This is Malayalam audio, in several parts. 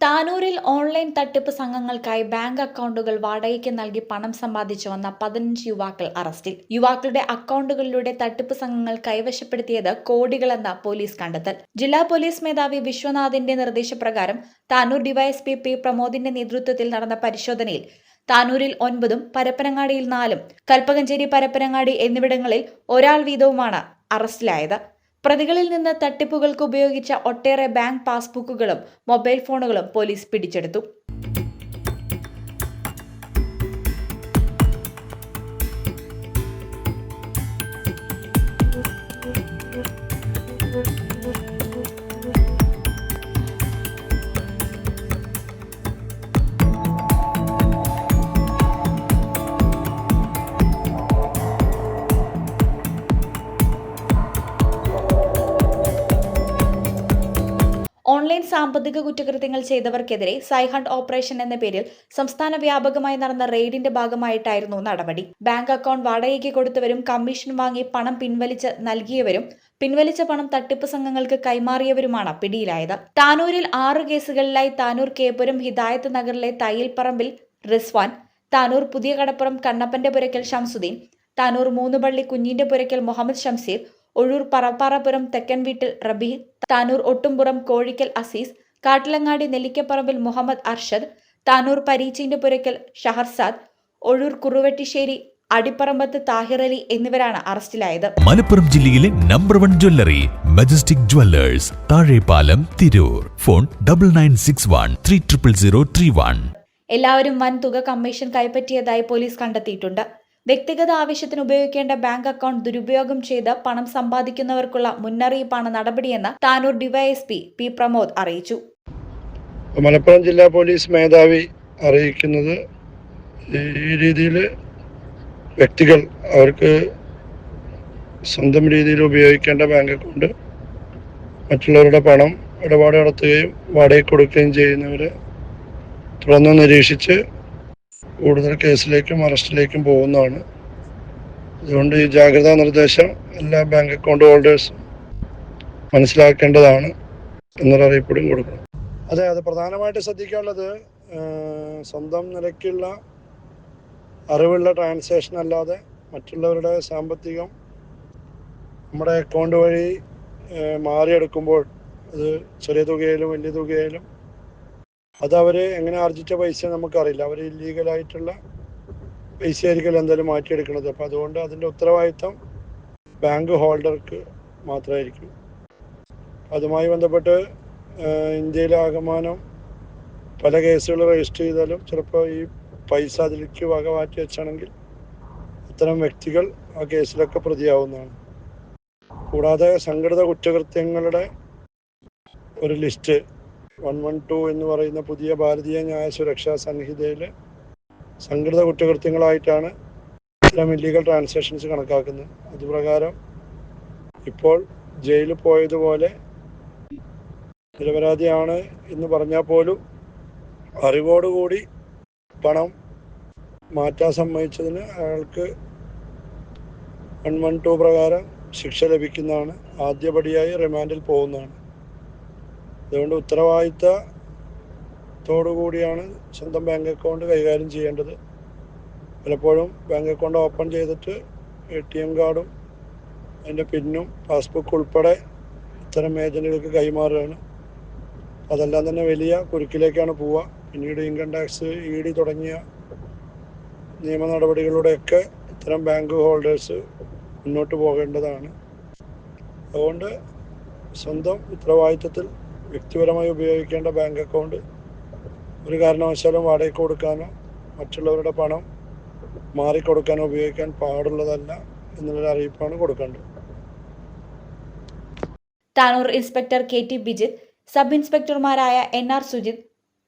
താനൂരിൽ ഓൺലൈൻ തട്ടിപ്പ് സംഘങ്ങൾക്കായി ബാങ്ക് അക്കൗണ്ടുകൾ വാടകയ്ക്ക് നൽകി പണം സമ്പാദിച്ചു വന്ന 15 യുവാക്കൾ അറസ്റ്റിൽ. യുവാക്കളുടെ അക്കൗണ്ടുകളിലൂടെ തട്ടിപ്പ് സംഘങ്ങൾ കൈവശപ്പെടുത്തിയത് കോടികളെന്ന പോലീസ് കണ്ടെത്തൽ. ജില്ലാ പോലീസ് മേധാവി വിശ്വനാഥിന്റെ നിർദ്ദേശപ്രകാരം താനൂർ ഡിവൈഎസ്പി പി പ്രമോദിന്റെ നേതൃത്വത്തിൽ നടന്ന പരിശോധനയിൽ താനൂരിൽ 9, പരപ്പനങ്ങാടിയിൽ 4, കൽപ്പകഞ്ചേരി, പരപ്പനങ്ങാടി എന്നിവിടങ്ങളിൽ ഒരാൾ വീതവുമാണ് അറസ്റ്റിലായത്. പ്രതികളിൽ നിന്ന് തട്ടിപ്പുകൾക്ക് ഉപയോഗിച്ച ഒട്ടേറെ ബാങ്ക് പാസ്ബുക്കുകളും മൊബൈൽ ഫോണുകളും പോലീസ് പിടിച്ചെടുത്തു. ഓൺലൈൻ സാമ്പത്തിക കുറ്റകൃത്യങ്ങൾ ചെയ്തവർക്കെതിരെ സൈഹണ്ട് ഓപ്പറേഷൻ എന്ന പേരിൽ സംസ്ഥാന വ്യാപകമായി നടന്ന റെയ്ഡിന്റെ ഭാഗമായിട്ടായിരുന്നു നടപടി. ബാങ്ക് അക്കൗണ്ട് വാടകയ്ക്ക് കൊടുത്തവരും കമ്മീഷൻ വാങ്ങി പണം പിൻവലിച്ച് നൽകിയവരും പിൻവലിച്ച പണം തട്ടിപ്പ് സംഘങ്ങൾക്ക് കൈമാറിയവരുമാണ് പിടിയിലായത്. താനൂരിൽ 6 കേസുകളിലായി താനൂർ കേപ്പുരം ഹിദായത്ത് നഗറിലെ തയ്യൽപ്പറമ്പിൽ റിസ്വാൻ, താനൂർ പുതിയ കടപ്പുറം കണ്ണപ്പന്റെ പുരയ്ക്കൽ ഷംസുദ്ദീൻ, താനൂർ മൂന്നുപള്ളി കുഞ്ഞിന്റെ പുരയ്ക്കൽ മുഹമ്മദ് ഷംസീർ, ഒഴൂർ പറപ്പാറപ്പുറം തെക്കൻ വീട്ടിൽ റബി, താനൂർ ഒട്ടുംപുറം കോഴിക്കൽ അസീസ്, കാട്ടിലങ്ങാടി നെല്ലിക്കപ്പറമ്പിൽ മുഹമ്മദ് അർഷദ്, താനൂർ പരീച്ചിന്റെ പുരയ്ക്കൽ ഷഹർസാദ്, ഒഴൂർ കുറുവട്ടിശ്ശേരി അടിപ്പറമ്പത്ത് താഹിർ അലി എന്നിവരാണ് അറസ്റ്റിലായത്. മലപ്പുറം ജില്ലയിലെ number 1 jewellery majestic Jewellers, Thazhepalam, Tirur. Phone 9961 300031. എല്ലാവരും വൻ തുക കമ്മീഷൻ കൈപ്പറ്റിയതായി പോലീസ് കണ്ടെത്തിയിട്ടുണ്ട്. വ്യക്തിഗത ആവശ്യത്തിന് ഉപയോഗിക്കേണ്ട ബാങ്ക് അക്കൗണ്ട് ദുരുപയോഗം ചെയ്ത് പണം സമ്പാദിക്കുന്നവർക്കുള്ള മുന്നറിയിപ്പാണ് നടപടിയെന്ന് താനൂർ ഡിവൈഎസ്പി പി പ്രമോദ് അറിയിച്ചു. മലപ്പുറം ജില്ലാ പോലീസ് മേധാവി അറിയിക്കുന്നത് ഈ രീതിയിൽ വ്യക്തികൾ അവർക്ക് സ്വന്തം രീതിയിൽ ഉപയോഗിക്കേണ്ട ബാങ്ക് അക്കൗണ്ട് മറ്റുള്ളവരുടെ പണം ഇടപാട് നടത്തുകയും വാടകയ്ക്ക് കൊടുക്കുകയും ചെയ്യുന്നവരെ തുടർന്ന് നിരീക്ഷിച്ച് കൂടുതൽ കേസിലേക്കും അറസ്റ്റിലേക്കും പോകുന്നതാണ്. അതുകൊണ്ട് ഈ ജാഗ്രതാ നിർദ്ദേശം എല്ലാ ബാങ്ക് അക്കൗണ്ട് ഹോൾഡേഴ്സും മനസ്സിലാക്കേണ്ടതാണ് എന്നൊരു അറിയിപ്പും കൊടുക്കണം. അത് പ്രധാനമായിട്ട് ശ്രദ്ധിക്കാനുള്ളത് സ്വന്തം നിലയ്ക്കുള്ള അറിവുള്ള ട്രാൻസാക്ഷൻ അല്ലാതെ മറ്റുള്ളവരുടെ സാമ്പത്തികം നമ്മുടെ അക്കൗണ്ട് വഴി മാറിയെടുക്കുമ്പോൾ അത് ചെറിയ തുകയിലും വലിയ തുകയിലും അത് അവർ എങ്ങനെ ആർജിച്ച പൈസ നമുക്കറിയില്ല. അവർ ഇല്ലീഗലായിട്ടുള്ള പൈസ ആയിരിക്കും എന്തായാലും മാറ്റിയെടുക്കുന്നത്. അപ്പോൾ അതുകൊണ്ട് അതിൻ്റെ ഉത്തരവാദിത്തം ബാങ്ക് ഹോൾഡർക്ക് മാത്രമായിരിക്കും. അതുമായി ബന്ധപ്പെട്ട് ഇന്ത്യയിലാകമാനം പല കേസുകൾ രജിസ്റ്റർ ചെയ്താലും ചിലപ്പോൾ ഈ പൈസ അതിലേക്ക് വക മാറ്റി വെച്ചാണെങ്കിൽ ഇത്തരം വ്യക്തികൾ ആ കേസിലൊക്കെ പ്രതിയാവുന്നതാണ്. കൂടാതെ സംഘടിത കുറ്റകൃത്യങ്ങളുടെ ഒരു ലിസ്റ്റ് 112 എന്ന് പറയുന്ന പുതിയ ഭാരതീയ ന്യായ സുരക്ഷാ സംഹിതയിൽ സംഘടിത കുറ്റകൃത്യങ്ങളായിട്ടാണ് ഇത്തരം ഇല്ലീഗൽ ട്രാൻസാക്ഷൻസ് കണക്കാക്കുന്നത്. അതുപ്രകാരം ഇപ്പോൾ ജയിലിൽ പോയതുപോലെ നിരപരാധിയാണ് എന്ന് പറഞ്ഞാൽ പോലും അറിവോടുകൂടി പണം മാറ്റാൻ സമ്മതിച്ചതിന് അയാൾക്ക് 112 പ്രകാരം ശിക്ഷ ലഭിക്കുന്നതാണ്. ആദ്യപടിയായി റിമാൻഡിൽ പോകുന്നതാണ്. അതുകൊണ്ട് ഉത്തരവാദിത്തത്തോടുകൂടിയാണ് സ്വന്തം ബാങ്ക് അക്കൗണ്ട് കൈകാര്യം ചെയ്യേണ്ടത്. പലപ്പോഴും ബാങ്ക് അക്കൗണ്ട് ഓപ്പൺ ചെയ്തിട്ട് ATM കാർഡും അതിൻ്റെ പിന്നും പാസ്ബുക്ക് ഉൾപ്പെടെ ഇത്തരം ഏജൻറ്റുകൾക്ക് കൈമാറുകയാണ്. അതെല്ലാം തന്നെ വലിയ കുരുക്കിലേക്കാണ് പോവുക. പിന്നീട് ഇൻകം ടാക്സ്, ED തുടങ്ങിയ നിയമ നടപടികളുടെയൊക്കെ ഇത്തരം ബാങ്ക് ഹോൾഡേഴ്സ് മുന്നോട്ട് പോകേണ്ടതാണ്. അതുകൊണ്ട് സ്വന്തം ഉത്തരവാദിത്തത്തിൽ വ്യക്തിപരമായി ഉപയോഗിക്കേണ്ട ബാങ്ക് അക്കൗണ്ട് ഒരു കാരണവശാലും വാടകയ്ക്ക് കൊടുക്കാനോ മറ്റുള്ളവരുടെ പണം മാറിക്കൊടുക്കാനോ ഉപയോഗിക്കാൻ പാടുള്ളതല്ല എന്നുള്ളൊരു അറിയിപ്പാണ് കൊടുക്കേണ്ടത്. Tanur inspector KT Bijith, sub ഇൻസ്പെക്ടർമാരായ NR സുജിത്,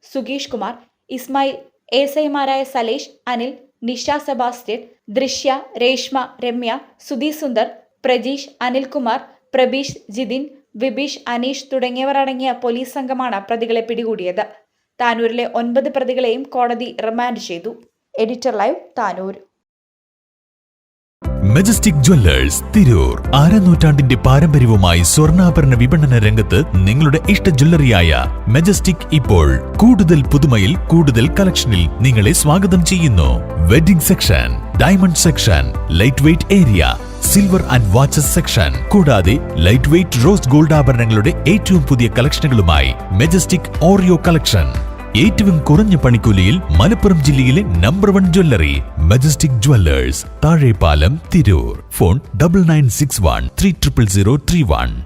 സുഗീഷ് കുമാർ, ഇസ്മായിൽ, ASIമാരായ സലേഷ്, അനിൽ, നിഷ സെബാസ്റ്റ്യൻ, ദൃശ്യ, രേഷ്മ, രമ്യ, സുധി സുന്ദർ, പ്രജീഷ്, അനിൽകുമാർ, പ്രബീഷ്, ജിതിൻ, വിബീഷ്, അനീഷ് തുടങ്ങിയവർ അടങ്ങിയ പോലീസ് സംഘമാണ് പ്രതികളെ പിടികൂടിയത്. താനൂരിലെ 9 പ്രതികളെയും കോടതി റിമാൻഡ് ചെയ്തു. Editor live, Tanur. Majestic Jewellers Tirur. അരനൂറ്റാണ്ടിന്റെ പാരമ്പര്യവുമായി സ്വർണ്ണാഭരണ വിപണന രംഗത്ത് നിങ്ങളുടെ ഇഷ്ട ജ്വല്ലറിയായ മെജസ്റ്റിക് ഇപ്പോൾ കൂടുതൽ പുതുമയിൽ കൂടുതൽ കളക്ഷനിൽ നിങ്ങളെ സ്വാഗതം ചെയ്യുന്നു. Wedding section, diamond section, light weight area, silver and watches section, കൂടാതെ ലൈറ്റ് വെയ്റ്റ് റോസ് ഗോൾഡ് ആഭരണങ്ങളുടെ ഏറ്റവും പുതിയ കളക്ഷനുകളുമായി മെജസ്റ്റിക് ഓറിയോ കളക്ഷൻ. ഏറ്റവും കുറഞ്ഞ പണിക്കൂലിയിൽ മലപ്പുറം ജില്ലയിലെ number 1 jewellery majestic Jewellers, Thazhepalam, Tirur. Phone 9961 300031.